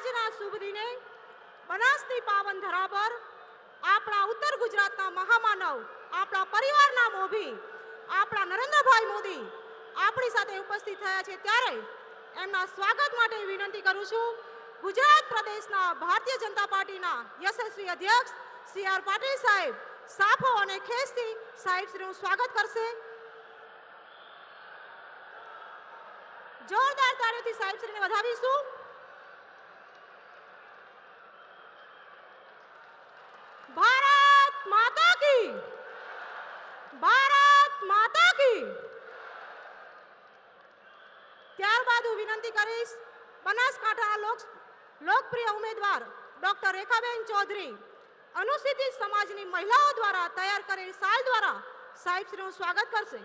આજના શુભ દિને બનાસની પાવન ધરા પર આપણા ઉત્તર ગુજરાતના મહામાનવ, આપણા પરિવારના મોભી, આપણા નરેન્દ્રભાઈ મોદી આપણી સાથે ઉપસ્થિત થયા છે, ત્યારે એમના સ્વાગત માટે વિનંતી કરું છું ગુજરાત પ્રદેશના ભારતીય જનતા પાર્ટીના યશસ્વી અધ્યક્ષ સી આર પાટીલ સાહેબ સાફો અને ખેસથી સાહેબ શ્રીનું સ્વાગત કરશે। જોરદાર તાળીઓથી સાહેબ શ્રીને વધાવીશું। ભારત માતા કી, ભારત માતા કી। ત્યારબાદ હું વિનંતી કરીશ બનાસકાંઠાના લોકપ્રિય ઉમેદવાર ડોક્ટર રેખાબેન ચૌધરી અનુસૂચિત સમાજની મહિલાઓ દ્વારા તૈયાર કરેલ શાલ દ્વારા સાહેબ શ્રીનું સ્વાગત કરશે।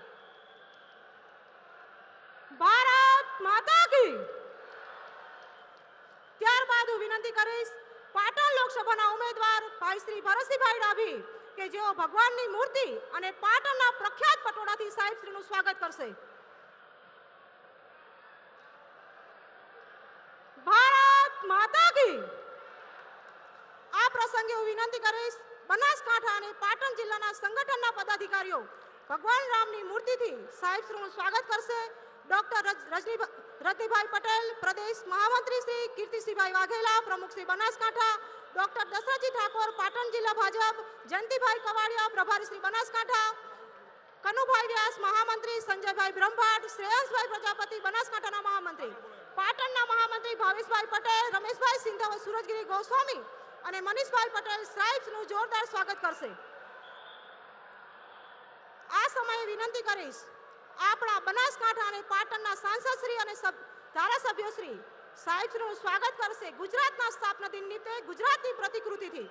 ભારત માતા કી। ત્યારબાદ હું વિનંતી કરીશ પાટણ લોકસભાના ઉમેદવાર ભાઈ શ્રી ભરતસિંહભાઈ ડાભી કે જેઓ ભગવાનની મૂર્તિ અને પાટણના પ્રખ્યાત પટોળાથી સાહેબ શ્રીનું સ્વાગત કરશે। ભારત માતા કી। આ પ્રસંગે હું વિનંતી કરીશ બનાસકાંઠા અને પાટણ જિલ્લાના સંગઠનના પદાધિકારીઓ ભગવાન રામની મૂર્તિથી સાહેબ શ્રીનું સ્વાગત કરશે। ડોક્ટર રજનીભાઈ પટેલ, પ્રદેશ મહામંત્રી શ્રી કીર્તિસિંહભાઈ વાઘેલા, પ્રમુખ શ્રી બનાસકાંઠા, ડોક્ટર દશરથજી ઠાકોર, પાટણ જિલ્લા ભાજપ, જયંતિભાઈ કવાડિયા, પ્રભારી શ્રી બનાસકાંઠા, કનુભાઈ વ્યાસ, મહામંત્રી, સંજયભાઈ બ્રહ્મભટ્ટ, શ્રેયસભાઈ પ્રજાપતિ, બનાસકાંઠાના મહામંત્રી, પાટણના મહામંત્રી ભાવેશભાઈ પટેલ, રમેશભાઈ સિંધવ, સુરજગીરી ગોસ્વામી અને મનીષભાઈ પટેલ સાહેબનું જોરદાર સ્વાગત કરશે। આ સમયે વિનંતી કરીશ આપણા બનાસકાંઠા અને પાટણના સાંસદશ્રી અને ધારાસભ્યોશ્રી સાહેબનું સ્વાગત કરશે। ગુજરાતના સ્થાપના દિન નિમિત્તે ગુજરાતની પ્રતિકૃતિથી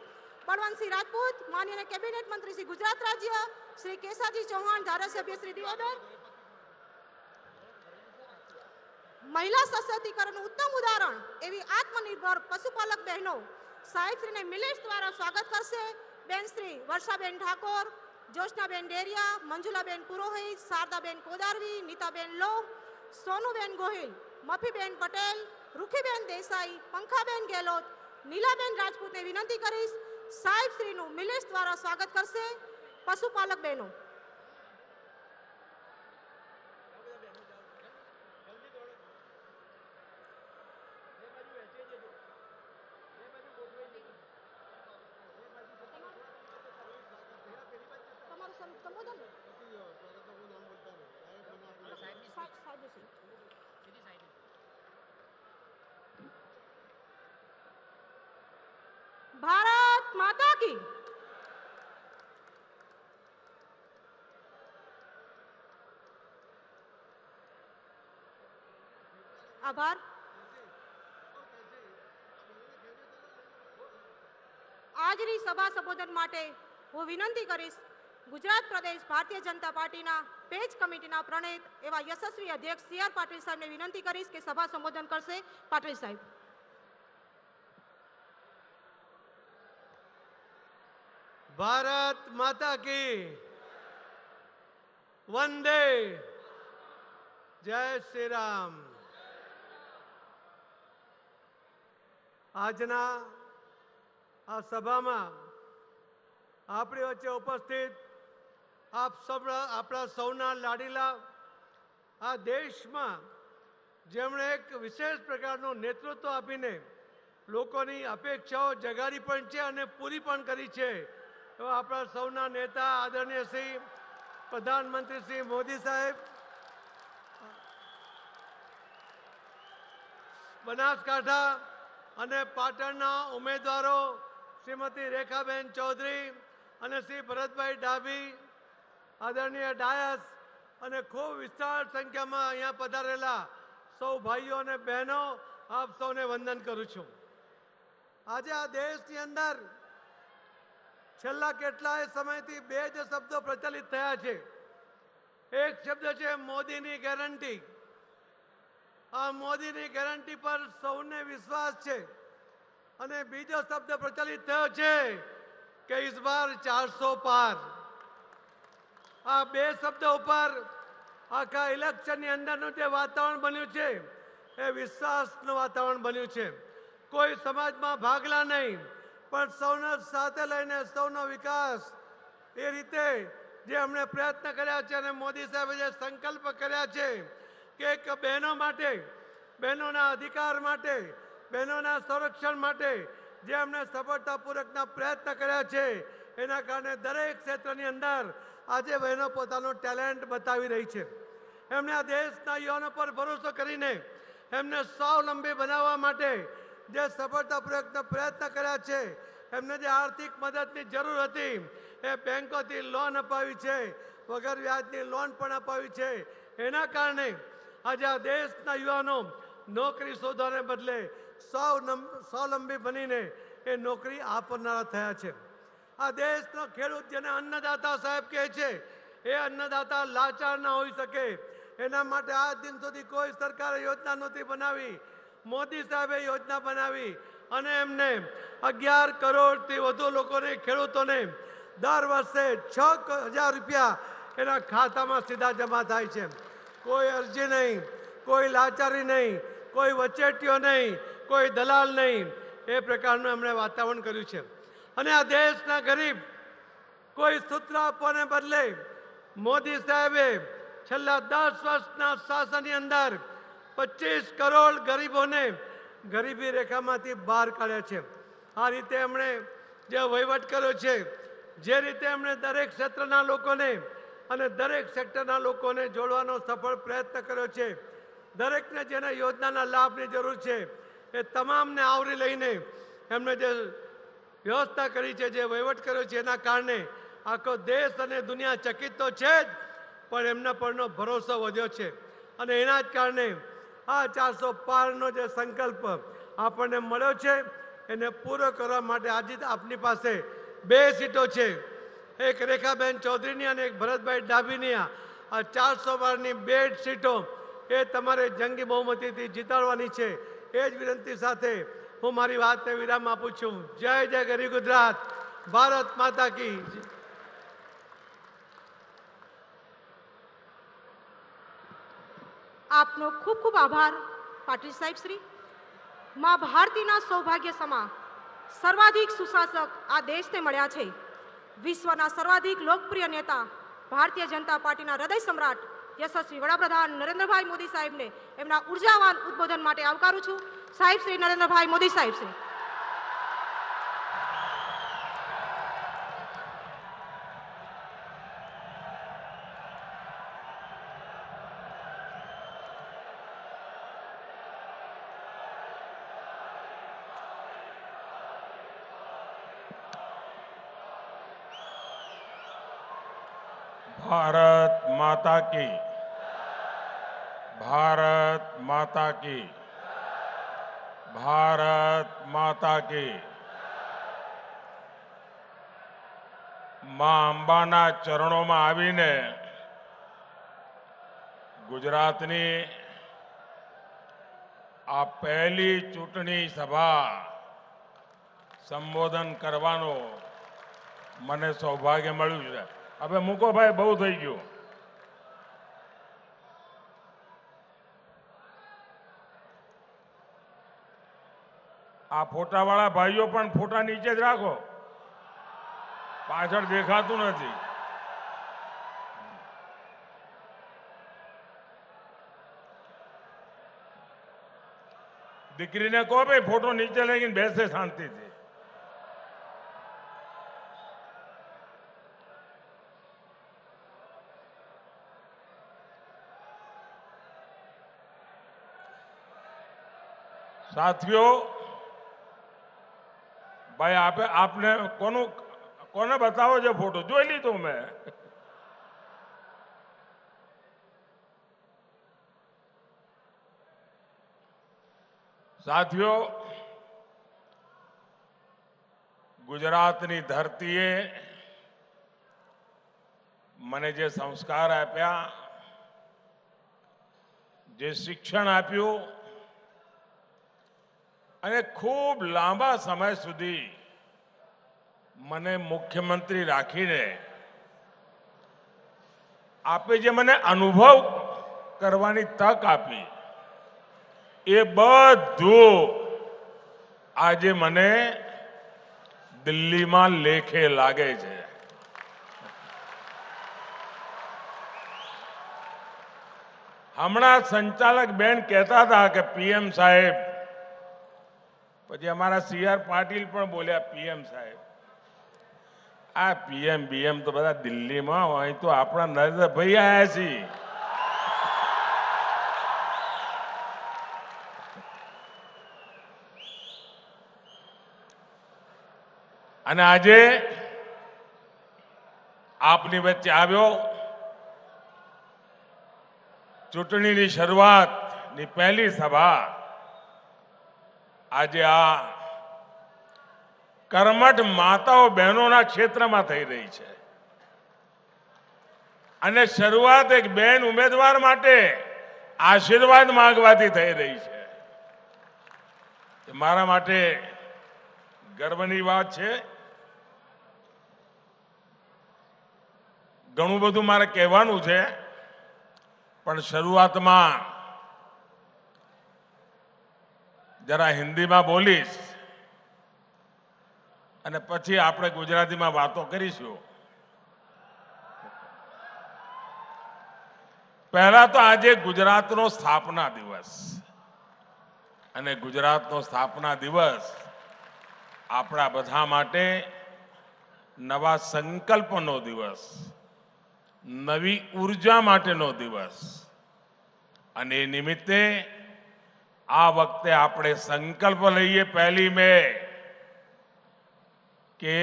બળવંતસિંહ રાજપૂત, માનનીય કેબિનેટ મંત્રી શ્રી ગુજરાત રાજ્ય શ્રી કેસાજી ચૌહાણ, ધારાસભ્ય શ્રી દિયોદર, મહિલા સશક્તિકરણનું ઉત્તમ ઉદાહરણ એવી આત્મનિર્ભર પશુપાલક બહેનો સાહેબશ્રીને મિલેટ્સ દ્વારા સ્વાગત કરશે। બેન શ્રી વર્ષાબેન ઠાકોર, જોશનાબેન ડેરિયા, મંજુલાબેન પુરોહિત, શારદાબેન કોદારવી, નીતાબેન લોહ, સોનુબેન ગોહિલ, મફીબેન પટેલ, રૂખીબેન દેસાઈ, પંખાબેન ગેહલોત, નીલાબેન રાજપૂતને વિનંતી કરીશ સાહેબશ્રીનું મિલેટ્સ દ્વારા સ્વાગત કરશે। પશુપાલક બહેનો ભારત માતા કી। આભાર। આજની સભા સંબોધન માટે હું વિનંતી કરીશ ગુજરાત પ્રદેશ ભારતીય જનતા પાર્ટીના પેજ કમિટીના પ્રણેત એવા યશસ્વી અધ્યક્ષ સી આર પાટીલ સાહેબને વિનંતી કરીશ કે સભા સંબોધન કરશે। પાટીલ સાહેબ। भारत माता की, वंदे, जय श्री राम। આજના આ સભામાં આપણી વચ્ચે ઉપસ્થિત આપણા સૌના લાડીલા આ દેશમાં જેમણે એક વિશેષ પ્રકારનું નેતૃત્વ આપીને લોકોની અપેક્ષાઓ જગાડી પણ છે અને પૂરી પણ કરી છે એવા આપણા સૌના નેતા આદરણીય શ્રી પ્રધાનમંત્રી શ્રી મોદી સાહેબ, બનાસકાંઠા અને પાટણના ઉમેદવારો શ્રીમતી રેખાબેન ચૌધરી અને શ્રી ભરતભાઈ ડાભી, આદરણીય ડાયસ અને ખૂબ વિશાળ સંખ્યામાં અહીંયા પધારેલા સૌ ભાઈઓ અને બહેનો, આપ સૌને વંદન કરું છું। આજે આ દેશની અંદર છેલ્લા કેટલાય સમયથી બે જ શબ્દો પ્રચલિત થયા છે। એક શબ્દ છે મોદીની ગેરંટી। આ મોદીની ગેરંટી પર સૌને વિશ્વાસ છે અને બીજો શબ્દ પ્રચલિત થયો છે કે ઇસ બાર 400 પાર। આ બે શબ્દો ઉપર આખા ઇલેક્શનની અંદરનું જે વાતાવરણ બન્યું છે એ વિશ્વાસનું વાતાવરણ બન્યું છે। કોઈ સમાજમાં ભાગલા નહીં, પણ સૌને સાથે લઈને સૌનો વિકાસ એ રીતે જે અમને પ્રયત્ન કર્યા છે અને મોદી સાહેબે જે સંકલ્પ કર્યા છે કે એક બહેનો માટે, બહેનોના અધિકાર માટે, બહેનોના સંરક્ષણ માટે જે અમને સફળતાપૂર્વકના પ્રયત્ન કર્યા છે, એના કારણે દરેક ક્ષેત્રની અંદર આજે બહેનો પોતાનું ટેલેન્ટ બતાવી રહી છે. એમણે આ દેશના યુવાનો પર ભરોસો કરીને એમને સ્વાવલંબી બનાવવા માટે જે સફળતાપૂર્વકના પ્રયત્ન કર્યા છે, એમને જે આર્થિક મદદની જરૂર હતી એ બેંકોથી લોન અપાવી છે, વગર વ્યાજની લોન પણ અપાવી છે. એના કારણે આજે આ દેશના યુવાનો નોકરી શોધવાને બદલે સ્વાવલંબી બનીને એ નોકરી આપનારા થયા છે. આ દેશનો ખેડૂત જેને અન્નદાતા સાહેબ કહે છે, એ અન્નદાતા લાચાર ના હોઈ શકે. એના માટે આજ દિન સુધી કોઈ સરકારે યોજના નહોતી બનાવી. મોદી સાહેબે યોજના બનાવી અને એમને 11 કરોડથી વધુ લોકોને, ખેડૂતોને દર વર્ષે 6,000 રૂપિયા એના ખાતામાં સીધા જમા થાય છે. કોઈ અરજી નહીં, કોઈ લાચારી નહીં, કોઈ વચેટીઓ નહીં, કોઈ દલાલ નહીં. એ પ્રકારનું એમણે વાતાવરણ કર્યું છે. અને આ દેશના ગરીબ કોઈ સૂત્ર આપવાને બદલે મોદી સાહેબે છેલ્લા 10 વર્ષના શાસનની અંદર 25 કરોડ ગરીબોને ગરીબી રેખામાંથી બહાર કાઢ્યા છે. આ રીતે એમણે જે વહીવટ કર્યો છે, જે રીતે એમણે દરેક ક્ષેત્રના લોકોને અને દરેક સેક્ટરના લોકોને જોડવાનો સફળ પ્રયત્ન કર્યો છે, દરેકને જેને યોજનાના લાભની જરૂર છે એ તમામને આવરી લઈને એમણે જે વ્યવસ્થા કરી છે, જે વહીવટ કર્યો છે, એના કારણે આખો દેશ અને દુનિયા ચકિત તો છે જ, પણ એમના પરનો ભરોસો વધ્યો છે. અને એના જ કારણે આ 400 પારનો જે સંકલ્પ આપણને મળ્યો છે એને પૂરો કરવા માટે આજે આપની પાસે 2 સીટો છે, એક રેખાબેન ચૌધરીની અને એક ભરતભાઈ ડાભીની. આ 400 પારની 2 સીટો એ તમારે જંગી બહુમતીથી જીતાડવાની છે. એ જ વિનંતી સાથે હું મારી વાતને વિરામ આપું છું. જય જય ગરીબ ગુજરાત, ભારત માતા કી. આપનો ખૂબ ખૂબ આભાર પાટીલ સાહેબ શ્રી. મા ભારતીના સૌભાગ્ય સમા સર્વાધિક સુશાસક આ દેશને મળ્યા છે. વિશ્વના સર્વાધિક લોકપ્રિય નેતા ભારતીય જનતા પાર્ટીના હૃદય સમ્રાટ યશસ્વી વડાપ્રધાન નરેન્દ્રભાઈ મોદી સાહેબને એમના ઉર્જાવાન ઉદ્બોધન માટે આવકારું છું. સાહેબ શ્રી નરેન્દ્રભાઈ મોદી સાહેબ શ્રી. भारत माता की, भारत माता की, भारत माता की. માં અંબાના ચરણોમાં આવીને ગુજરાતની આ પહેલી ચૂંટણી સભા સંબોધન કરવાનું મને સૌભાગ્ય મળ્યું છે. હવે મૂકો ભાઈ, બહુ થઈ ગયું. આ ફોટાવાળા ભાઈઓ પણ ફોટા નીચે જ રાખો, પાછળ દેખાતું નથી. દીકરીને કહો ભાઈ ફોટો નીચે લઈને બેસે શાંતિથી. સાથીઓ, ભાઈ આપને કોને બતાવો છે ફોટો? જોઈ લીધો મેં. સાથીઓ, ગુજરાતની ધરતીએ મને જે સંસ્કાર આપ્યા, જે શિક્ષણ આપ્યું અને ખૂબ લાંબા સમય સુધી મને મુખ્યમંત્રી રાખીને આપે જે મને અનુભવ કરવાની તક આપી, એ બધું આજે મને દિલ્હીમાં લેખે લાગે છે. હમણાં સંચાલક બેન કહેતા હતા કે પીએમ સાહેબ, પછી અમારા CR પાટીલ પણ બોલ્યા પીએમ સાહેબ. આ પીએમ બીએમ તો બધા દિલ્હીમાં હોય, તો આપણા નરેન્દ્રભાઈ આયા છીએ. અને આજે આપની વચ્ચે આવ્યો ચૂંટણીની શરૂઆતની પહેલી સભા આજે આ કર્મઠ માતાઓ બહેનોના ક્ષેત્રમાં થઈ રહી છે. અને શરૂઆત એક બેન ઉમેદવાર માટે આશીર્વાદ માંગવાથી થઈ રહી છે. એ મારા માટે ગર્વની વાત છે. ઘણું બધું મારે કહેવાનું છે, પણ શરૂઆતમાં જરા હિન્દીમાં બોલીશ અને પછી આપણે ગુજરાતીમાં વાતો કરીશું. પહેલા તો આજે ગુજરાતનો સ્થાપના દિવસ, અને ગુજરાતનો સ્થાપના દિવસ આપણા બધા માટે નવા સંકલ્પનો દિવસ, નવી ઉર્જા માટેનો દિવસ. અને એ નિમિત્તે આ વખતે આપણે સંકલ્પ લઈએ 1 મે કે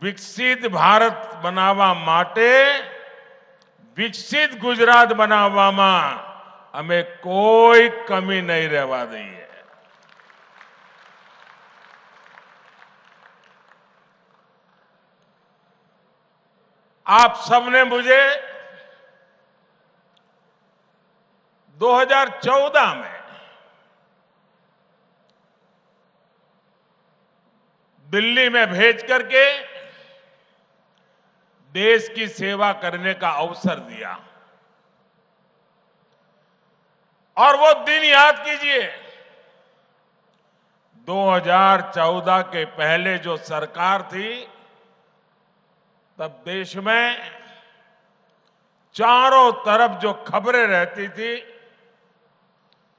વિકસિત ભારત બનાવવા માટે વિકસિત ગુજરાત બનાવવામાં અમે કોઈ કમી નહીં રહેવા દઈએ. आप सबने मुझे 2014 में दिल्ली में भेज करके देश की सेवा करने का अवसर दिया. और वो दिन याद कीजिए, 2014 के पहले जो सरकार थी, तब देश में चारों तरफ जो खबरें रहती थी,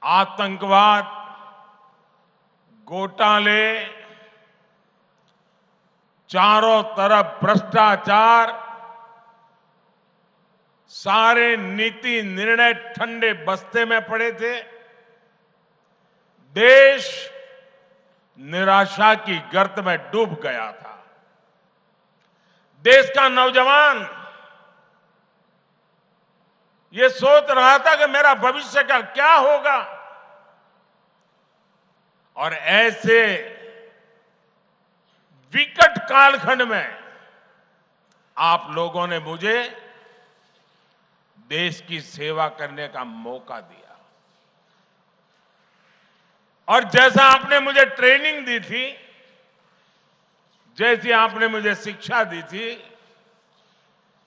आतंकवाद, घोटाले, चारों तरफ भ्रष्टाचार, सारे नीति निर्णय ठंडे बस्ते में पड़े थे. देश निराशा की गर्त में डूब गया था. देश का नौजवान ये सोच रहा था कि मेरा भविष्य का क्या होगा. और ऐसे विकट कालखंड में आप लोगों ने मुझे देश की सेवा करने का मौका दिया. और जैसा आपने मुझे ट्रेनिंग दी थी, जैसी आपने मुझे शिक्षा दी थी,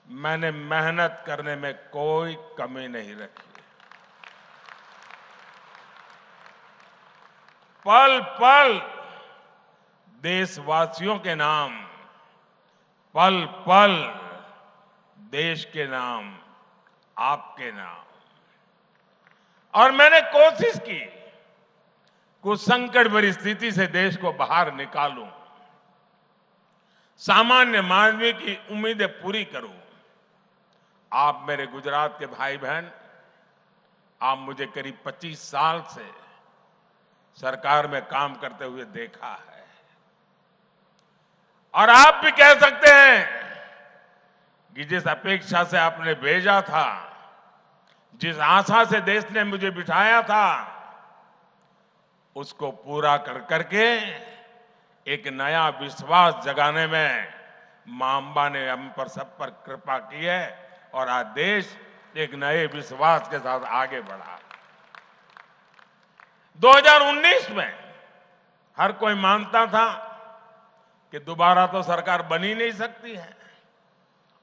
मैंने मेहनत करने में कोई कमी नहीं रखी. पल पल देशवासियों के नाम, पल पल देश के नाम, आपके नाम. और मैंने कोशिश की कुछ संकट भरी स्थिति से देश को बाहर निकालूं, सामान्य मानवीय की उम्मीदें पूरी करूं. आप मेरे गुजरात के भाई बहन, आप मुझे करीब 25 साल से सरकार में काम करते हुए देखा है. और आप भी कह सकते हैं कि जिस अपेक्षा से आपने भेजा था, जिस आशा से देश ने मुझे बिठाया था, उसको पूरा कर करके एक नया विश्वास जगाने में मां अंबा ने हम पर सब पर कृपा की है. और आज देश एक नए विश्वास के साथ आगे बढ़ा. 2019 में हर कोई मानता था कि दोबारा तो सरकार बन ही नहीं सकती है,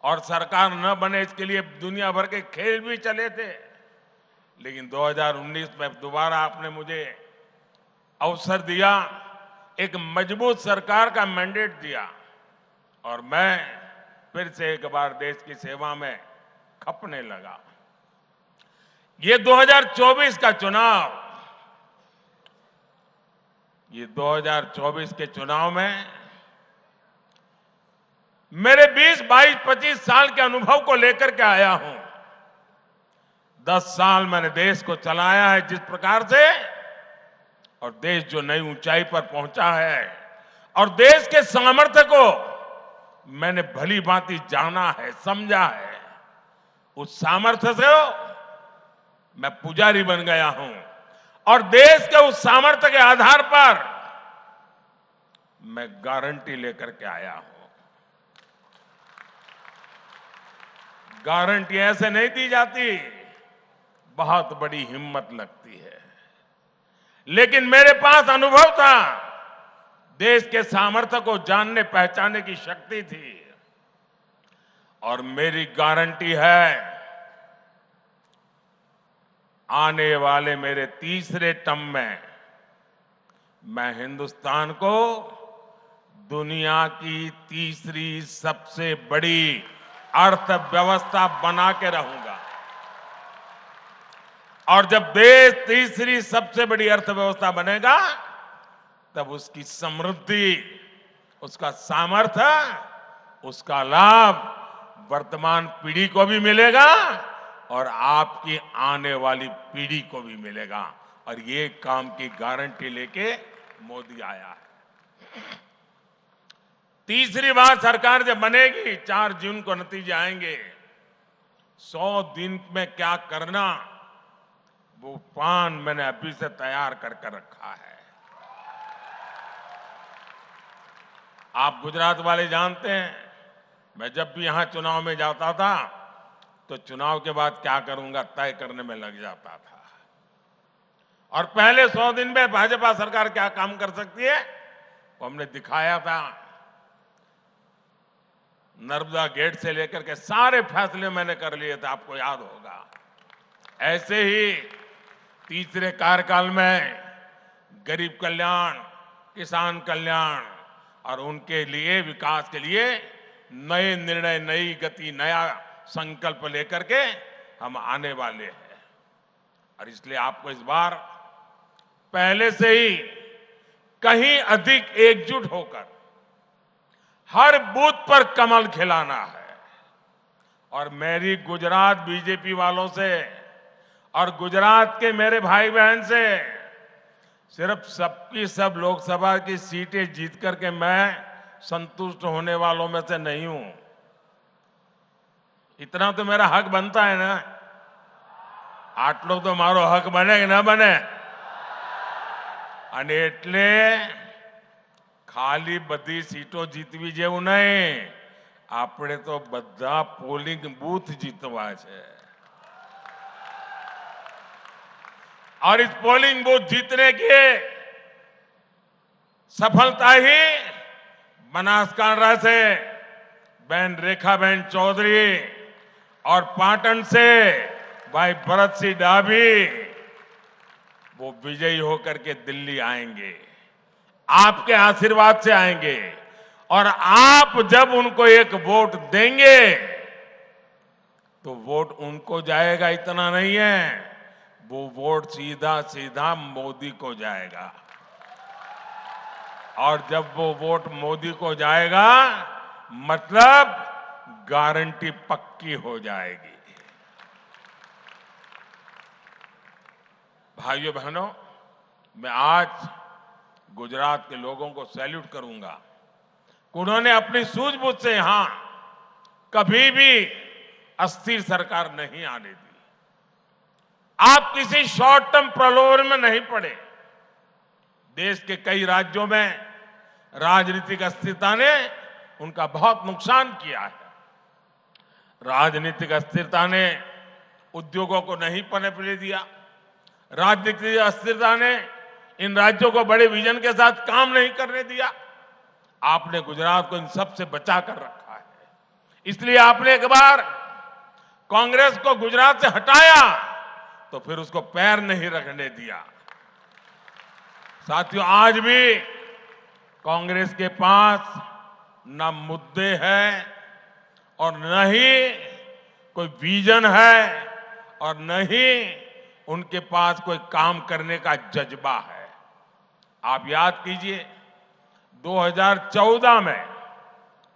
और सरकार न बने इसके लिए दुनिया भर के खेल भी चले थे. लेकिन 2019 में दोबारा आपने मुझे अवसर दिया एक मजबूत सरकार का मैंडेट दिया और मैं फिर से एक बार देश की सेवा में खपने लगा। ये 2024 का चुनाव, ये 2024 के चुनाव में मेरे 20, 22, 25 साल के अनुभव को लेकर के आया हूं। 10 साल मैंने देश को चलाया है जिस प्रकार से, और देश जो नई ऊंचाई पर पहुंचा है, और देश के सामर्थ्य को मैंने भली भांति जाना है, समझा है। उस सामर्थ्य से मैं पुजारी बन गया हूं और देश के उस सामर्थ्य के आधार पर मैं गारंटी लेकर के आया हूं। गारंटी ऐसे नहीं दी जाती, बहुत बड़ी हिम्मत लगती है। लेकिन मेरे पास अनुभव था, देश के सामर्थ्य को जानने पहचानने की शक्ति थी, और मेरी गारंटी है आने वाले मेरे तीसरे टर्म में मैं हिंदुस्तान को दुनिया की तीसरी सबसे बड़ी अर्थव्यवस्था बना के रहूंगा। और जब देश तीसरी सबसे बड़ी अर्थव्यवस्था बनेगा, तब उसकी समृद्धि, उसका सामर्थ्य, उसका लाभ वर्तमान पीढ़ी को भी मिलेगा और आपकी आने वाली पीढ़ी को भी मिलेगा। और ये काम की गारंटी लेके मोदी आया है। तीसरी बार सरकार जब बनेगी, 4 जून को नतीजे आएंगे। 100 दिन में क्या करना, वो प्लान मैंने अभी से तैयार करके रखा है। आप गुजरात वाले जानते हैं, मैं जब भी यहां चुनाव में जाता था तो चुनाव के बाद क्या करूंगा तय करने में लग जाता था। और पहले 100 दिन में भाजपा सरकार क्या काम कर सकती है वो हमने दिखाया था। नर्मदा गेट से लेकर के सारे फैसले मैंने कर लिए थे, आपको याद होगा। ऐसे ही तीसरे कार्यकाल में गरीब कल्याण, किसान कल्याण और उनके लिए विकास के लिए नए निर्णय, नई गति, नया संकल्प लेकर के हम आने वाले हैं। और इसलिए आपको इस बार पहले से ही कहीं अधिक एकजुट होकर हर बूथ पर कमल खिलाना है। और मेरी गुजरात बीजेपी वालों से और गुजरात के मेरे भाई बहन से सिर्फ सबकी सब लोकसभा की सीटें जीत करके मैं संतुष्ट होने वालों में से नहीं हूं। इतना तो मेरा हक बनता है ना, आटलो तो मारो हक बने कि ना बने। અને એટલે ખાલી બધી સીટો જીતવી જેવું નહીં, આપણે તો બધા પોલિંગ બૂથ જીતવા છે। और इस पोलिंग बूथ जीतने की सफलता ही बनासकांठा से बहन रेखाबेन चौधरी और पाटन से भाई भरत सिंह डाभी वो विजयी होकर के दिल्ली आएंगे, आपके आशीर्वाद से आएंगे। और आप जब उनको एक वोट देंगे तो वोट उनको जाएगा इतना नहीं है, वो वोट सीधा सीधा मोदी को जाएगा। और जब वो वोट मोदी को जाएगा मतलब गारंटी पक्की हो जाएगी। भाइयों बहनों, मैं आज गुजरात के लोगों को सैल्यूट करूंगा। उन्होंने अपनी सूझबूझ से यहां कभी भी अस्थिर सरकार नहीं आने दी। आप किसी शॉर्ट टर्म प्रलोभन में नहीं पड़े। देश के कई राज्यों में राजनीतिक अस्थिरता ने उनका बहुत नुकसान किया है। राजनीतिक अस्थिरता ने उद्योगों को नहीं पनपने दिया। राजनीतिक अस्थिरता ने इन राज्यों को बड़े विजन के साथ काम नहीं करने दिया। आपने गुजरात को इन सब से बचा कर रखा है। इसलिए आपने एक बार कांग्रेस को गुजरात से हटाया तो फिर उसको पैर नहीं रखने दिया। साथियों, आज भी कांग्रेस के पास न मुद्दे हैं और न ही कोई विजन है और न ही उनके पास कोई काम करने का जज्बा है। आप याद कीजिए 2014 में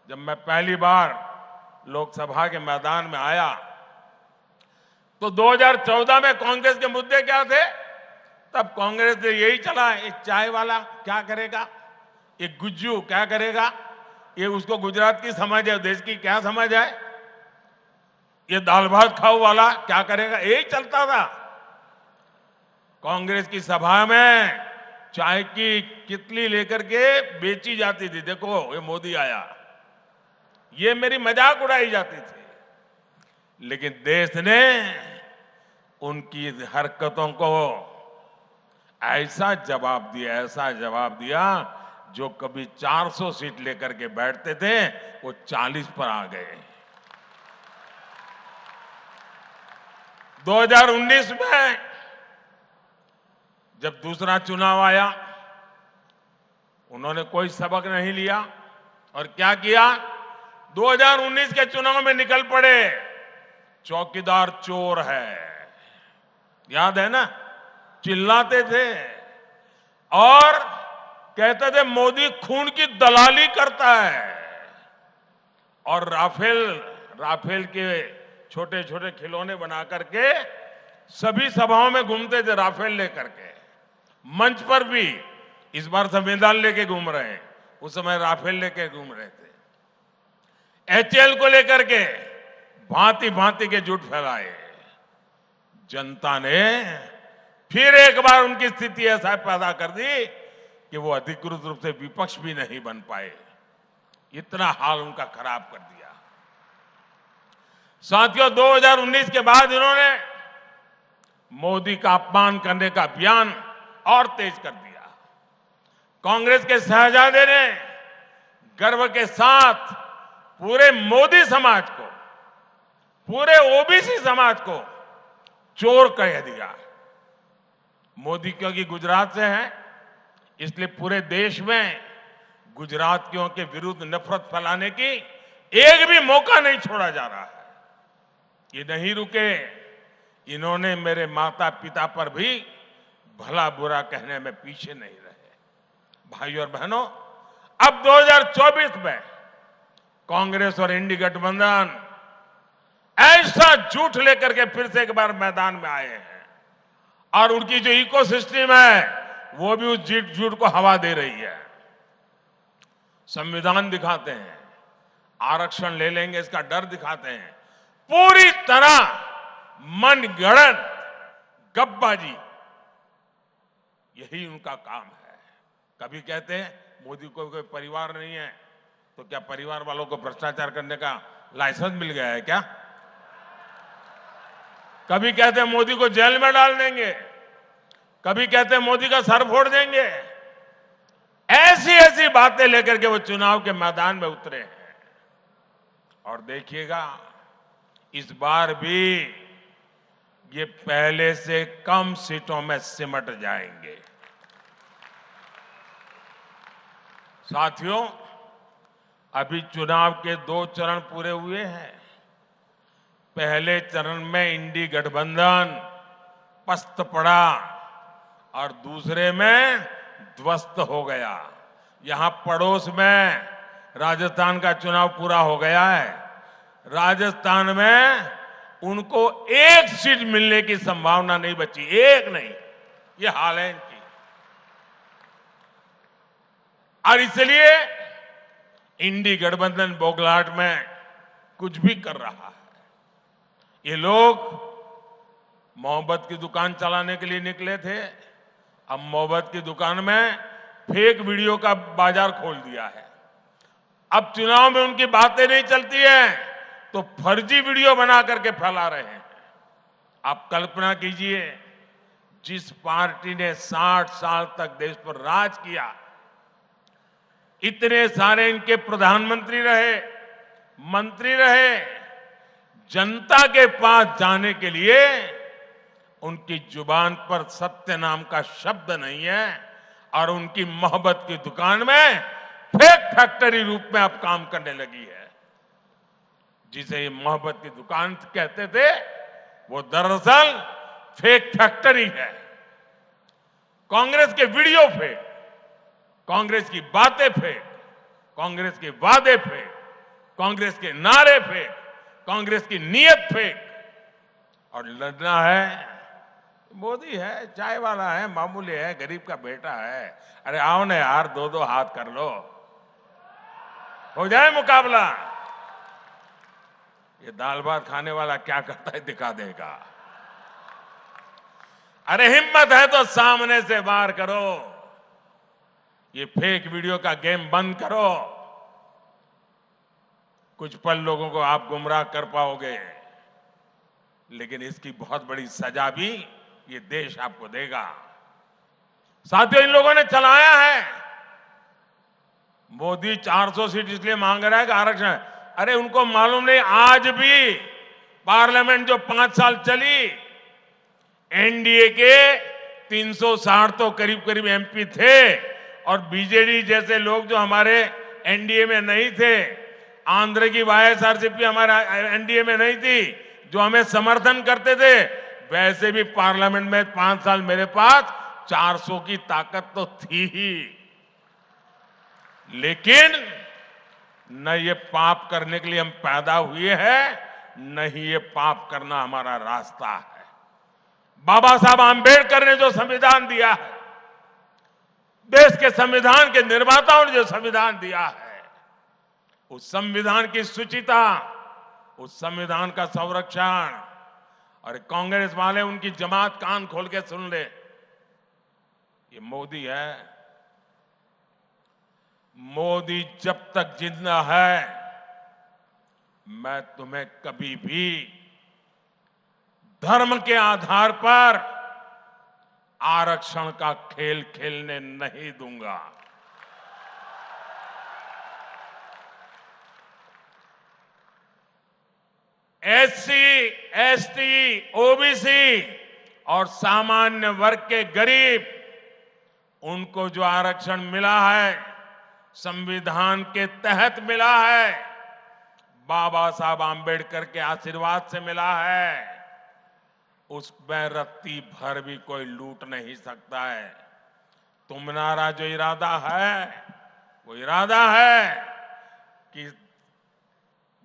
जब मैं पहली बार लोकसभा के मैदान में आया तो 2014 में कांग्रेस के मुद्दे क्या थे? तब कांग्रेस ने यही चला, ये चाय वाला क्या करेगा, ये गुज्जू क्या करेगा, ये उसको गुजरात की समझ है, देश की क्या समझ है, ये दाल भात खाओ वाला क्या करेगा, यही चलता था। कांग्रेस की सभा में चाय की कितली लेकर के बेची जाती थी, देखो ये मोदी आया, ये मेरी मजाक उड़ाई जाती थी। लेकिन देश ने उनकी हरकतों को ऐसा जवाब दिया जो कभी 400 सीट लेकर के बैठते थे वो 40 पर आ गए। 2019 में जब दूसरा चुनाव आया उन्होंने कोई सबक नहीं लिया और क्या किया, 2019 के चुनाव में निकल पड़े, चौकीदार चोर है, याद है ना, चिल्लाते थे और कहते थे मोदी खून की दलाली करता है। और राफेल के छोटे छोटे खिलौने बना करके सभी सभाओं में घूमते थे, राफेल लेकर के। मंच पर भी इस बार संविधान लेके घूम रहे हैं, उस समय राफेल लेके घूम रहे थे। एचएएल को लेकर के भांति भांति के झूठ फैलाए। जनता ने फिर एक बार उनकी स्थिति ऐसा पैदा कर दी कि वो अधिकृत रूप से विपक्ष भी नहीं बन पाए। इतना हाल उनका खराब कर दिया। साथियों, 2019 के बाद इन्होंने मोदी का अपमान करने का अभियान और तेज कर दिया। कांग्रेस के शहजादे ने गर्व के साथ पूरे मोदी समाज को, पूरे ओबीसी समाज को चोर कह दिया। मोदी क्योंकि गुजरात से है, इसलिए पूरे देश में गुजरातियों के विरुद्ध नफरत फैलाने की एक भी मौका नहीं छोड़ा जा रहा है। ये नहीं रुके, इन्होंने मेरे माता पिता पर भी भला बुरा कहने में पीछे नहीं रहे। भाइयों और बहनों, अब 2024 में कांग्रेस और इंडी गठबंधन ऐसा झूठ लेकर के फिर से एक बार मैदान में आए हैं और उनकी जो इकोसिस्टम है वो भी उस झूठ को हवा दे रही है। संविधान दिखाते हैं, आरक्षण ले लेंगे इसका डर दिखाते हैं, पूरी तरह मनगढ़ंत गप्पाजी, यही उनका काम है। कभी कहते हैं मोदी को कोई परिवार नहीं है, तो क्या परिवार वालों को भ्रष्टाचार करने का लाइसेंस मिल गया है क्या? कभी कहते हैं मोदी को जेल में डाल देंगे, कभी कहते हैं मोदी का सर फोड़ देंगे। ऐसी ऐसी बातें लेकर के वो चुनाव के मैदान में उतरे हैं। और देखिएगा इस बार भी ये पहले से कम सीटों में सिमट जाएंगे। साथियों, अभी चुनाव के 2 चरण पूरे हुए हैं। पहले चरण में इंडी गठबंधन पस्त पड़ा और दूसरे में ध्वस्त हो गया। यहां पड़ोस में राजस्थान का चुनाव पूरा हो गया है। राजस्थान में उनको 1 सीट मिलने की संभावना नहीं बची, 1 नहीं, ये हाल है इनकी। और इसलिए इंडी गठबंधन बौखलाहट में कुछ भी कर रहा है। ये लोग मोहब्बत की दुकान चलाने के लिए निकले थे, अब मोहब्बत की दुकान में फेक वीडियो का बाजार खोल दिया है। अब चुनाव में उनकी बातें नहीं चलती है तो फर्जी वीडियो बना करके फैला रहे हैं। आप कल्पना कीजिए, जिस पार्टी ने 60 साल तक देश पर राज किया, इतने सारे इनके प्रधानमंत्री रहे, मंत्री रहे, जनता के पास जाने के लिए उनकी जुबान पर सत्य नाम का शब्द नहीं है और उनकी मोहब्बत की दुकान में फेक फैक्ट्री रूप में अब काम करने लगी है। जिसे ये मोहब्बत की दुकान कहते थे, वो दरअसल फेक फैक्ट्री है। कांग्रेस के वीडियो फेक, कांग्रेस की बातें फेक, कांग्रेस के वादे फेक, कांग्रेस के नारे फेक, कांग्रेस की नीयत फेक। और लड़ना है, मोदी है, चाय वाला है, मामूली है, गरीब का बेटा है। अरे आओ ना यार, दो दो हाथ कर लो, हो जाए मुकाबला। ये दाल भात खाने वाला क्या करता है दिखा देगा। अरे हिम्मत है तो सामने से वार करो, ये फेक वीडियो का गेम बंद करो। कुछ पल लोगों को आप गुमराह कर पाओगे, लेकिन इसकी बहुत बड़ी सजा भी ये देश आपको देगा। साथियों, इन लोगों ने चलाया है, मोदी 400 सीट इसलिए मांग रहा है कि आरक्षण। अरे उनको मालूम नहीं, आज भी पार्लियामेंट जो 5 साल चली, एनडीए के 360 तो करीब करीब एमपी थे, और बीजेडी जैसे लोग जो हमारे एनडीए में नहीं थे, आंध्र की वाईएसआरसीपी हमारे एनडीए में नहीं थी, जो हमें समर्थन करते थे, वैसे भी पार्लियामेंट में 5 साल मेरे पास 400 की ताकत तो थी ही। लेकिन न ये पाप करने के लिए हम पैदा हुए हैं, न ही ये पाप करना हमारा रास्ता है। बाबा साहब आंबेडकर ने जो संविधान दिया है, देश के संविधान के निर्माताओं ने जो संविधान दिया है, उस संविधान की शुचिता, उस संविधान का संरक्षण। और कांग्रेस वाले, उनकी जमात कान खोल के सुन ले, ये मोदी है। मोदी जब तक जिंदा है, मैं तुम्हें कभी भी धर्म के आधार पर आरक्षण का खेल खेलने नहीं दूंगा। एससी, एसटी, ओबीसी और सामान्य वर्ग के गरीब, उनको जो आरक्षण मिला है, संविधान के तहत मिला है, बाबा साहब आंबेडकर के आशीर्वाद से मिला है, उसमें रत्ती भर भी कोई लूट नहीं सकता है। तुम्हारा जो इरादा है, वो इरादा है कि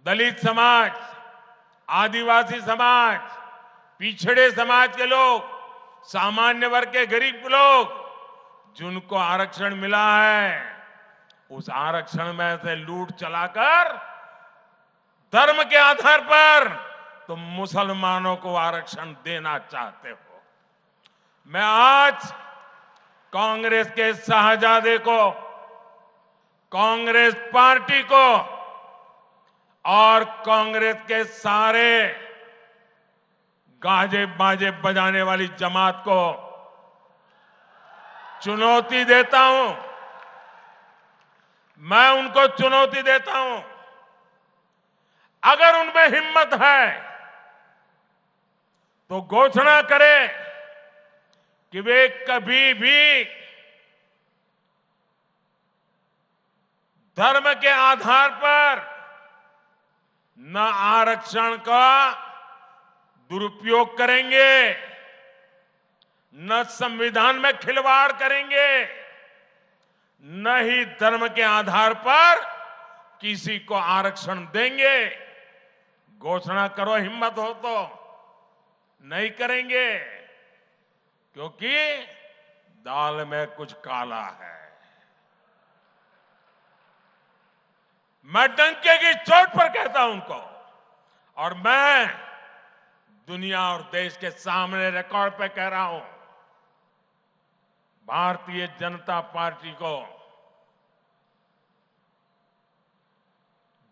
दलित समाज, आदिवासी समाज, पिछड़े समाज के लोग, सामान्य वर्ग के गरीब लोग, जिनको आरक्षण मिला है, उस आरक्षण में से लूट चलाकर धर्म के आधार पर तुम मुसलमानों को आरक्षण देना चाहते हो। मैं आज कांग्रेस के शाहजादे को, कांग्रेस पार्टी को और कांग्रेस के सारे गाजे बाजे बजाने वाली जमात को चुनौती देता हूं। मैं उनको चुनौती देता हूं, अगर उनमें हिम्मत है तो घोषणा करें कि वे कभी भी धर्म के आधार पर न आरक्षण का दुरुपयोग करेंगे, न संविधान में खिलवाड़ करेंगे, न ही धर्म के आधार पर किसी को आरक्षण देंगे। घोषणा करो, हिम्मत हो तो। नहीं करेंगे, क्योंकि दाल में कुछ काला है। मैं डंके की चोट पर कहता हूं उनको, और मैं दुनिया और देश के सामने रिकॉर्ड पे कह रहा हूं, भारतीय जनता पार्टी को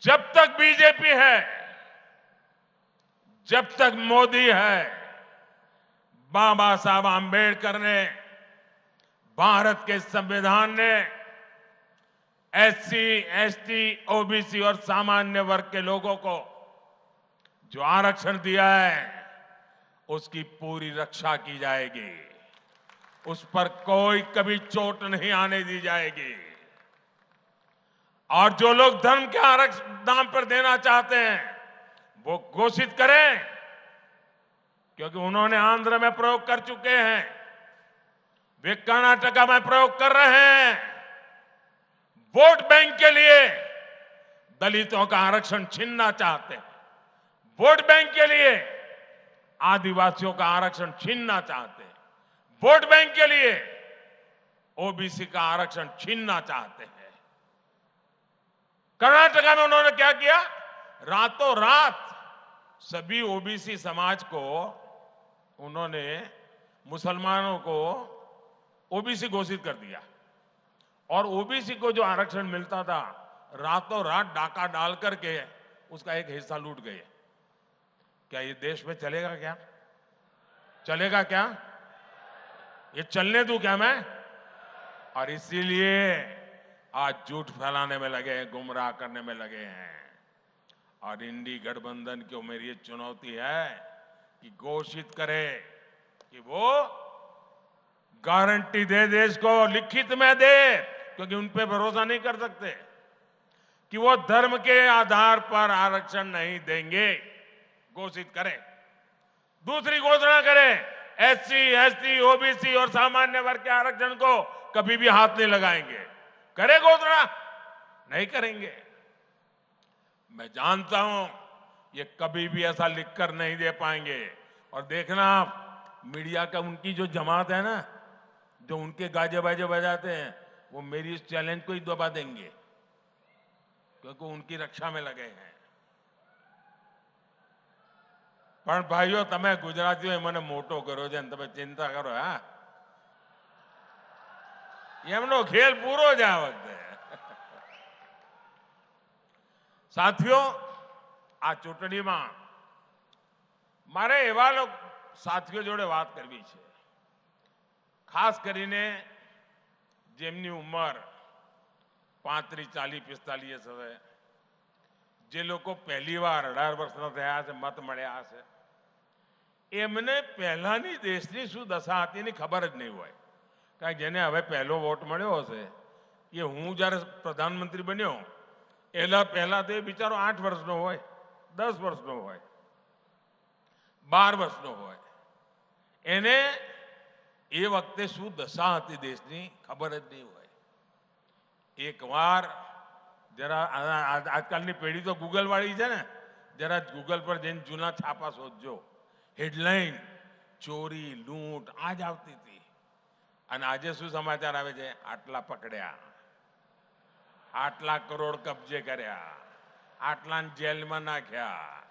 जब तक बीजेपी है, जब तक मोदी है, बाबा साहब आंबेडकर ने, भारत के संविधान ने एससी, एसटी, ओबीसी और सामान्य वर्ग के लोगों को जो आरक्षण दिया है, उसकी पूरी रक्षा की जाएगी। उस पर कोई कभी चोट नहीं आने दी जाएगी। और जो लोग धर्म के आरक्षण नाम पर देना चाहते हैं वो घोषित करें, क्योंकि उन्होंने आंध्र में प्रयोग कर चुके हैं, वे कर्नाटका में प्रयोग कर रहे हैं। वोट बैंक के लिए दलितों का आरक्षण छीनना चाहते हैं, वोट बैंक के लिए आदिवासियों का आरक्षण छीनना चाहते हैं, वोट बैंक के लिए ओबीसी का आरक्षण छीनना चाहते हैं। कर्नाटका में उन्होंने क्या किया? रातों रात सभी ओबीसी समाज को उन्होंने, मुसलमानों को ओबीसी घोषित कर दिया और ओबीसी को जो आरक्षण मिलता था रातों रात डाका डाल करके उसका एक हिस्सा लूट गए। क्या ये देश में चलेगा? क्या चलेगा? क्या ये चलने दूं क्या मैं? और इसीलिए आज झूठ फैलाने में लगे हैं, गुमराह करने में लगे हैं। और इंडी गठबंधन को मेरी ये चुनौती है कि घोषित करे कि वो गारंटी दे देश को, लिखित में दे, क्योंकि उन पे भरोसा नहीं कर सकते, कि वो धर्म के आधार पर आरक्षण नहीं देंगे। घोषित करें। दूसरी घोषणा करें, एससी, एसटी, ओबीसी और सामान्य वर्ग के आरक्षण को कभी भी हाथ नहीं लगाएंगे। करे घोषणा? नहीं करेंगे। मैं जानता हूं ये कभी भी ऐसा लिखकर नहीं दे पाएंगे। और देखना आप, मीडिया का उनकी जो जमात है ना, जो उनके गाजे बाजे बजाते हैं, वो मेरी इस चैलेंज को ही दबा देंगे, क्योंकि उनकी रक्षा में लगे हैं। પણ ભાઈઓ, તમે ગુજરાતીઓએ મને મોટો કર્યો છે ને તમે ચિંતા કરો. હા, એમનો ખેલ પૂરો જ આ વખતે. સાથીઓ, આ ચૂંટણીમાં મારે એવા સાથીઓ જોડે વાત કરવી છે, ખાસ કરીને જેમની ઉંમર 35, 40, 45 હશે, જે લોકો પહેલી વાર 18 વર્ષના થયા છે, મત મળ્યા હશે, એમને પહેલાની દેશની શું દશા હતી એની ખબર જ નહીં હોય. કારણ કે જેને હવે પહેલો વોટ મળ્યો હશે, એ હું જ્યારે પ્રધાનમંત્રી બન્યો એના પહેલા તો એ બિચારો 8 વર્ષનો હોય, 10 વર્ષનો હોય, 12 વર્ષનો હોય. એને એ વખતે શું દશા હતી દેશની ખબર જ નહીં હોય. એકવાર જરા આજકાલની પેઢી તો ગૂગલ વાળી છે ને, જરા ગૂગલ પર જઈને જૂના છાપા શોધજો. હેડલાઇન ચોરી, લૂંટ આ જ આવતી હતી. અને આજે શું સમાચાર આવે છે? આટલા પકડ્યા, આટલા કરોડ કબજે કર્યા, આટલાને જેલમાં નાખ્યા.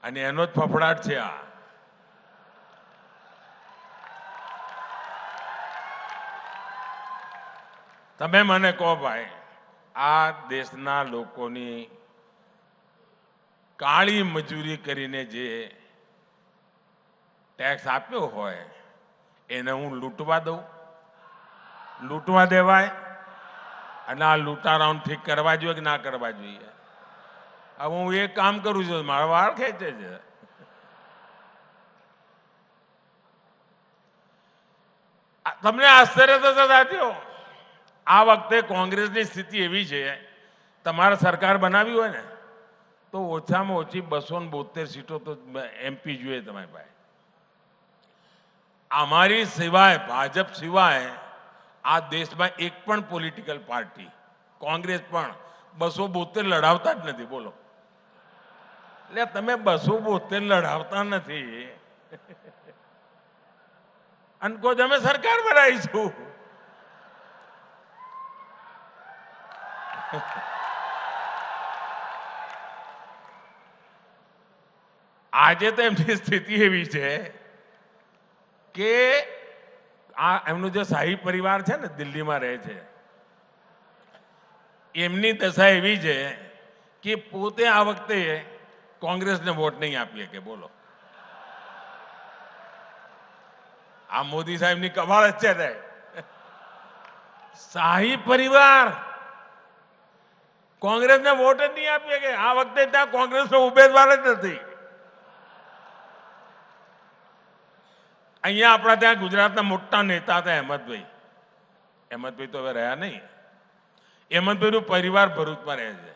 અને એનો જ ફફડાટ છે આ. તમે મને કહો ભાઈ, આ દેશના લોકોની કાળી મજૂરી કરીને જે ટેક્સ આપ્યો હોય એને હું લૂંટવા દઉં? લૂંટવા દેવાય? અને આ લૂંટારાઓને ઠીક કરવા જોઈએ કે ના કરવા જોઈએ? હવે હું એક કામ કરું છું, મારા વાળ ખેંચે છે. તમને આશ્ચર્ય થશે સાથીઓ, આ વખતે કોંગ્રેસની સ્થિતિ એવી છે, તમારે સરકાર બનાવી હોય ને તો ઓછામાં ઓછી 272 સીટો તો એમપી જોઈએ તમારી પાસે. અમારી સિવાય, ભાજપ સિવાય આ દેશમાં એક પણ પોલિટિકલ પાર્ટી, કોંગ્રેસ પણ 272 લડાવતા જ નથી. બોલો, એટલે તમે 272 લડાવતા નથી અને કહો અમે સરકાર બનાવીશું. આજે તો એમની સ્થિતિ એવી છે કે આ એમનું જે શાહી પરિવાર છે ને, દિલ્હીમાં રહે છે, એમની દશા એવી છે કે પોતે આ વખતે કોંગ્રેસને વોટ નહીં આપી શકે. બોલો, આ મોદી સાહેબની કમાલ જ છે ને. શાહી પરિવાર કોંગ્રેસને વોટ જ નહીં આપી શકે. આ વખતે ત્યાં કોંગ્રેસનો ઉમેદવાર જ નથી. અહીંયા આપણા ત્યાં ગુજરાતના મોટા નેતા હતા અહેમદભાઈ. અહેમદભાઈ તો હવે રહ્યા નહીં. અહેમદભાઈનું પરિવાર ભરૂચમાં રહે છે.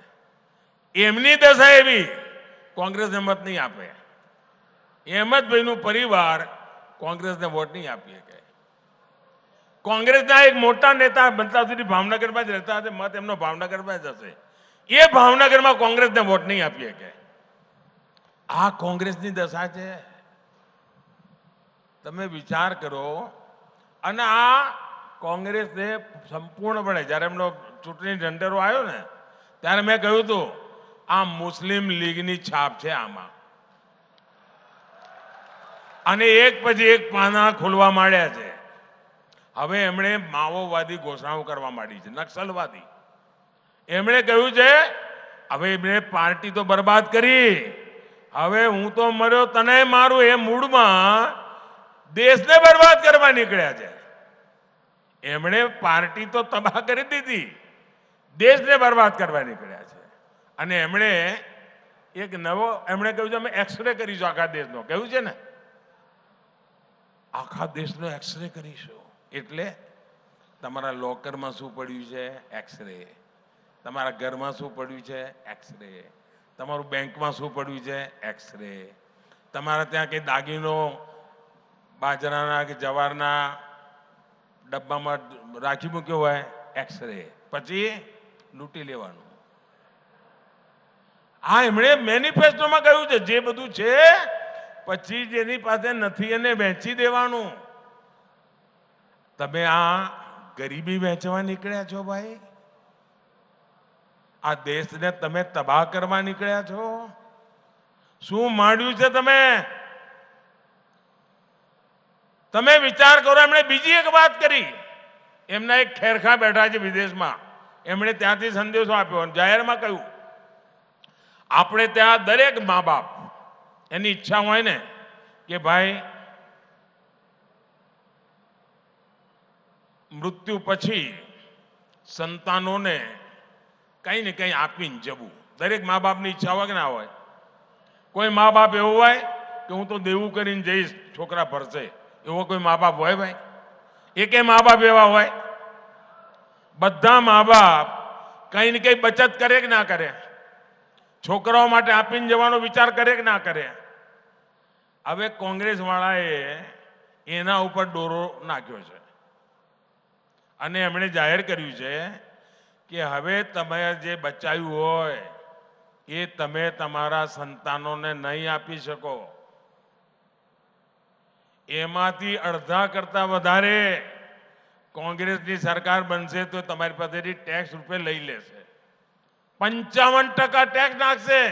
એમની દશા એવી, કોંગ્રેસને મત નહીં આપે. અહેમદભાઈનું પરિવાર કોંગ્રેસને વોટ નહીં આપી શકે. કોંગ્રેસના એક મોટા નેતા બનતા સુધી ભાવનગરમાં જ રહેતા હશે, મત એમનો ભાવનગરમાં જ હશે. એ ભાવનગરમાં કોંગ્રેસને વોટ નહીં આપી શકે. આ કોંગ્રેસની દશા છે. તમે વિચાર કરો. અને આ કોંગ્રેસને સંપૂર્ણપણે જ્યારે એમનો ચૂંટણી ઢંઢેરો આવ્યો ને ત્યારે મેં કહ્યું હતું આ મુસ્લિમ લીગની છાપ છે આમાં. અને એક પછી એક પાના ખોલવા માંડ્યા છે. હવે એમણે માઓવાદી ઘોષણાઓ કરવા માંડી છે, નક્સલવાદી. એમણે કહ્યું છે હવે એમણે પાર્ટી તો બરબાદ કરી, હવે હું તો મર્યો તને મારું, એ મૂડમાં દેશને બરબાદ કરવા નીકળ્યા છે. એમણે પાર્ટી તો તબાહ કરી દીધી, દેશને બરબાદ કરવા નીકળ્યા છે. અને એમણે એક નવો એમણે કહ્યું છે અમે એક્સરે કરીશું આખા દેશનો. કહ્યું છે ને આખા દેશનો એક્સરે કરીશું. એટલે તમારા લોકરમાં શું પડ્યું છે એક્સરે, તમારા ઘરમાં શું પડ્યું છે એક્સરે, તમારું બેંકમાં શું પડ્યું છે એક્સરે, તમારા ત્યાં કંઈ દાગીનો બાજરાના કે જવારના ડબ્બામાં રાખી મૂક્યો હોય એક્સરે, પછી લૂંટી લેવાનું. આ એમણે મેનિફેસ્ટોમાં કહ્યું છે જે બધું છે પછી જેની પાસે નથી એને વેચી દેવાનું. તમે આ ગરીબી વેચવા નીકળ્યા છો ભાઈ. આ દેશને તમે તબાહ કરવા નીકળ્યા છો. શું માંડ્યું છે તમે? તમે વિચાર કરો. એમણે બીજી એક વાત કરી. એમના એક ખેરખા બેઠા છે વિદેશમાં, એમણે ત્યાંથી સંદેશો આપ્યો અને જાહેરમાં કહ્યું આપણે ત્યાં દરેક મા બાપ એની ઈચ્છા હોય ને કે ભાઈ મૃત્યુ પછી સંતાનોને કંઈ ને કંઈ આપીને જવું. દરેક મા બાપની ઈચ્છા હોય કે ના હોય? કોઈ મા બાપ એવું હોય કે હું તો દેવું કરીને જઈશ છોકરા ભરશે, એવો કોઈ મા બાપ હોય ભાઈ? એકે મા બાપ એવા હોય? બધા મા બાપ કંઈ ને કંઈ બચત કરે કે ના કરે? છોકરાઓ માટે આપીને જવાનો વિચાર કરે કે ના કરે? હવે કોંગ્રેસ વાળાએ એના ઉપર દોરો નાખ્યો છે અને એમણે જાહેર કર્યું છે કે હવે તમે જે બચાવ્યું હોય એ તમે તમારા સંતાનોને નહીં આપી શકો. એમાંથી અડધા કરતા વધારે કોંગ્રેસની સરકાર બનશે તો તમારી પાસેથી ટેક્સ રૂપે લઈ લેશે. 55% ટેક્સ નાખશે.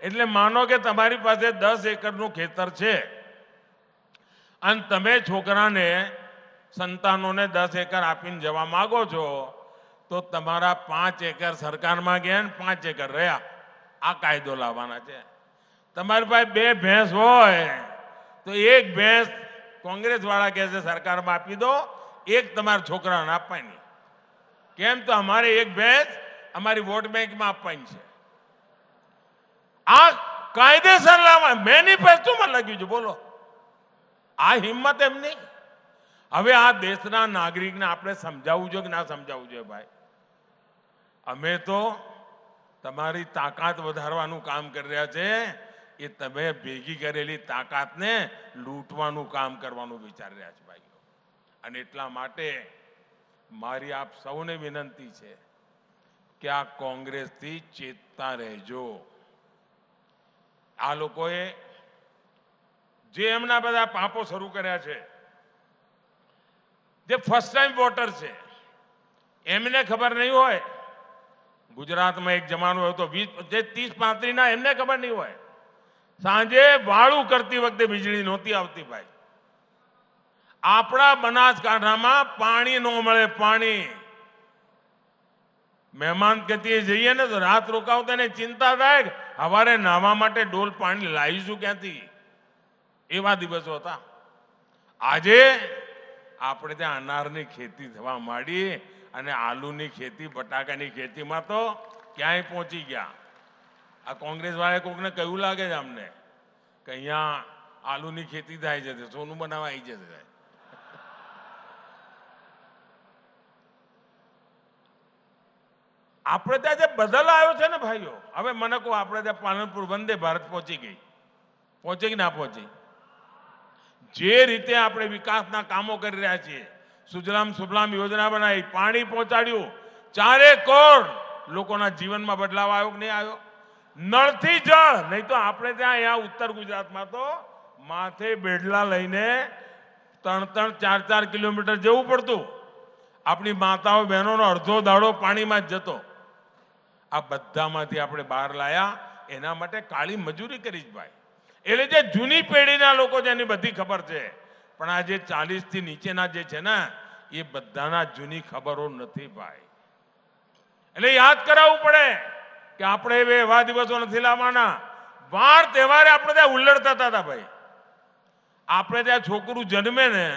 એટલે માનો કે તમારી પાસે 10 એકરનું ખેતર છે અને તમે છોકરાને સંતાનોને 10 એકર આપીને જવા માંગો છો તો તમારા 5 એકર સરકારમાં ગયા ને 5 એકર રહ્યા. આ કાયદો લાવવાના છે. તમારી પાસે 2 ભેંસ હોય તો એક ભેંસ કોંગ્રેસ વાળા કહે છે સરકારમાં આપી દો, એક તમારા છોકરાને આપવાની. કેમ? તો અમારે એક ભેંસ અમારી વોટ બેંકમાં આપવાની છે. આ કાયદેસર લાવવા મેનિફેસ્ટોમાં લખ્યું છે. બોલો આ હિંમત એમની. હવે આ દેશના નાગરિકને આપણે સમજાવવું જોઈએ કે ના સમજાવવું જોઈએ ભાઈ? અમે તો તમારી તાકાત વધારવાનું કામ કરી રહ્યા છે. એ તમે ભેગી કરેલી તાકાતને લૂંટવાનું કામ કરવાનું વિચારી રહ્યા છે ભાઈઓ. અને એટલા માટે મારી આપ સૌને વિનંતી છે કે આ કોંગ્રેસથી ચેતતા રહેજો. આ લોકોએ જે એમના બધા પાપો શરૂ કર્યા છે, જે ફર્સ્ટ ટાઈમ વોટર છે એમને ખબર નહીં હોય. ગુજરાતમાં એક જમાનો હતો 30-35 ના, એમને ખબર નહીં હોય. સાંજે વાળું કરતી વખતે વીજળી નહોતી આવતી ભાઈ. આપણા બનાસકાંઠામાં પાણી ન મળે. પાણી મહેમાન ગતિએ જઈએ ને તો રાત રોકાવતા ને ચિંતા થાય કે સવારે નાહવા માટે ડોલ પાણી લાવીશું ક્યાંથી. એવા દિવસો હતા. આજે આપણે ત્યાં અનારની ખેતી થવા માંડી અને આલુની ખેતી, બટાકાની ખેતીમાં તો ક્યાંય પહોંચી ગયા. આ કોંગ્રેસ વાળાએ કોકને કહ્યું લાગે છે અમને કે અહીંયા આલુની ખેતી થાય છે તે સોનું બનાવવા આવી જશે. આપણે ત્યાં જે બદલ આવ્યો છે ને ભાઈઓ, હવે મને કહો, આપણે ત્યાં પાલનપુર વંદે ભારત પહોંચી ગઈ, પહોંચી કે ના પહોંચી? જે રીતે આપણે વિકાસના કામો કરી રહ્યા છીએ, સુજલામ સુફલામ યોજના બનાવી, પાણી પહોંચાડ્યું, 4 કરોડ લોકોના જીવનમાં બદલાવ આવ્યો કે નહીં આવ્યો? નળથી જળ, નહીં તો આપણે ત્યાં અહીંયા ઉત્તર ગુજરાતમાં તો માથે બેડલા લઈને 3-3, 4-4 કિલોમીટર જવું પડતું. આપણી માતાઓ બહેનોનો અડધો દાડો પાણીમાં જ જતો. આ બધામાંથી આપણે બહાર લાયા, એના માટે કાળી મજૂરી કરી જ ભાઈ. એટલે જે જૂની પેઢીના લોકો છે એની બધી ખબર છે, પણ આ જે 40 થી નીચેના જે છે ને એ બધાના જૂની ખબરો નથી ભાઈ. એટલે યાદ કરાવવું પડે કે આપણે હવે એવા દિવસો નથી લાવવાના. વાર તહેવારે આપણે ત્યાં ઉલ્લડ થતા હતા ભાઈ. આપણે ત્યાં છોકરું જન્મે ને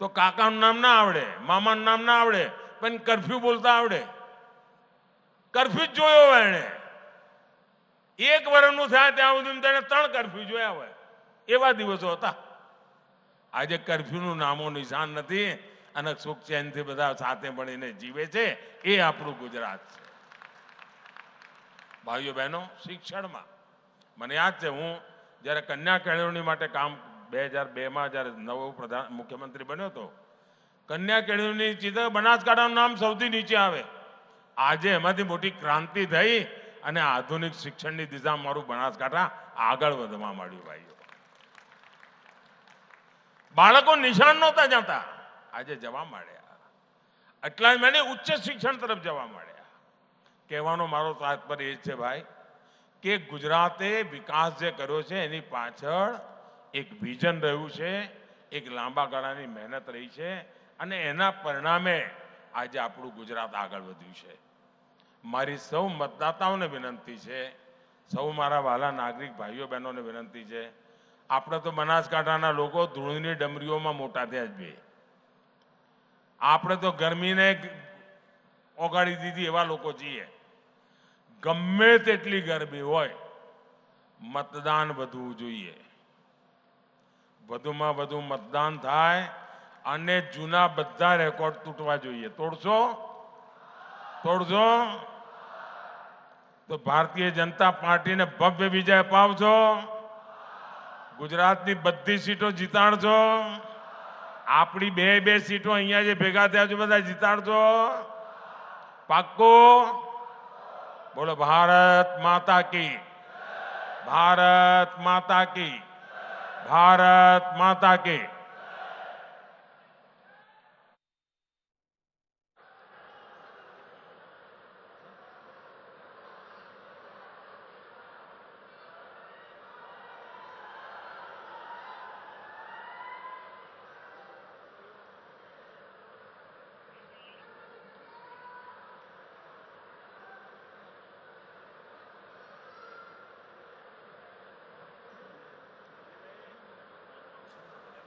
તો કાકાનું નામ ના આવડે, મામાનું નામ ના આવડે, પણ કરફ્યુ બોલતા આવડે. કરફ્યુ જ જોયો હોય એને. 1 વર્ષનું થાય ત્યાં સુધી તેને 3 કરફ્યુ જોયા હોય, એવા દિવસો હતા. આજે કરફ્યુનું નામો નિશાન નથી અને સુખ ચેનથી બધા સાથે મળીને જીવે છે. એ આપણું ગુજરાત છે. ભાઈઓ બહેનો, શિક્ષણમાં મને યાદ છે, હું જ્યારે કન્યા કેળવણી માટે કામ 2002માં જ્યારે નવો મુખ્યમંત્રી બન્યો હતો, કન્યા કેળવણી ચિત્ર બનાસકાંઠાનું નામ સૌથી નીચે આવે. આજે એમાંથી મોટી ક્રાંતિ થઈ અને આધુનિક શિક્ષણની દિશામાં મારું બનાસકાંઠા આગળ વધવા માંડ્યું ભાઈઓ. બાળકો નિશાન નહોતા જતા, આજે જવા માંડ્યા. એટલા મને ઉચ્ચ શિક્ષણ તરફ જવા માંડ્યા. કહેવાનો મારો તાત્પર્ય એ છે ભાઈ કે ગુજરાતે વિકાસ જે કર્યો છે એની પાછળ એક વિઝન રહ્યું છે, એક લાંબા ગાળાની મહેનત રહી છે અને એના પરિણામે આજે આપણું ગુજરાત આગળ વધ્યું છે. મારી સૌ મતદાતાઓને વિનંતી છે, સૌ મારા વાલા નાગરિક ભાઈઓ બહેનોને વિનંતી છે, આપણે તો બનાસકાંઠાના લોકો ધૂળની ડમરીઓમાં મોટા થયા જ બે. આપણે તો ગરમીને ઓગાળી દીધી એવા લોકો છીએ. ગમે તેટલી ગરમી હોય, મતદાન વધવું જોઈએ. વધુમાં વધુ મતદાન થાય અને જૂના બધા રેકોર્ડ તૂટવા જોઈએ. તોડશો? તોડશો તો ભારતીય જનતા પાર્ટીને ભવ્ય વિજય અપાવશો. ગુજરાતની બધી સીટો જીતાડશો. આપણી 2 સીટો અહીંયા જે ભેગા થયા છે બધા જીતાડશો. પાક્કું? બોલો ભારત માતા કી, ભારત માતા કી, ભારત માતા કી.